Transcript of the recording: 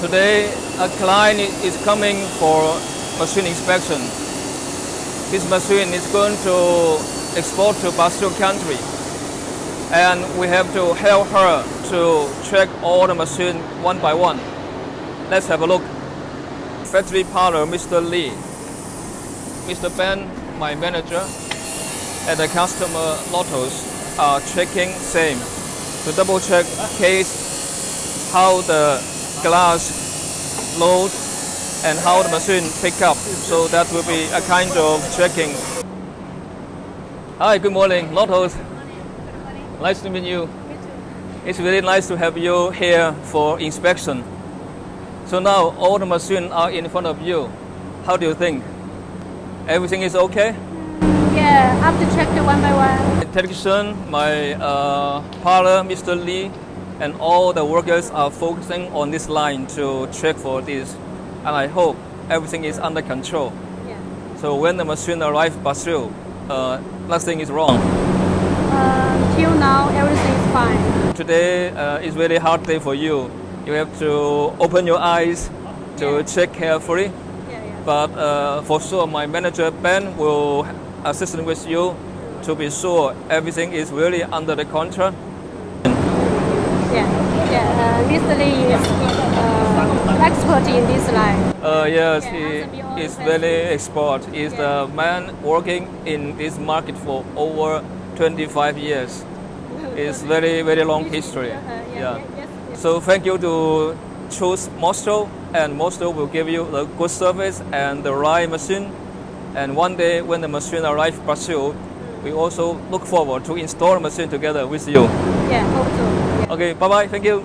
Today, a client is coming for machine inspection. This machine is going to export to Brazil country, and we have to help her to check all the machine one by one. Let's have a look. Factory partner, Mr. Lee, Mr. Ben, my manager, and the customer Lotus are checking same to double check case how the glass load and how the machine pick up. So that will be a kind of checking. Hi, good morning, Lotus. Nice to meet you. It's really nice to have you here for inspection. So now all the machines are in front of you. How do you think? Everything is okay? Yeah, I have to check it one by one. Technician, my partner, Mr. Lee, and all the workers are focusing on this line to check for this. And I hope everything is under control. Yeah. So when the machine arrives in Brazil, nothing is wrong. Till now, everything is fine. Today is really hard day for you. You have to open your eyes to check carefully. Yeah. But for sure, my manager Ben will assist with you to be sure everything is really under the control. Yeah. Mr. Lee is expert in this line. Yes, Yeah, he is very expert. He's the man working in this market for over 25 years. It's very, very long history. Yes. So thank you to choose MOSTRO, and MOSTRO will give you the good service and the right machine. And one day when the machine arrives in Brazil, we also look forward to install the machine together with you. Yeah, hope so. Yeah. Okay, bye-bye. Thank you.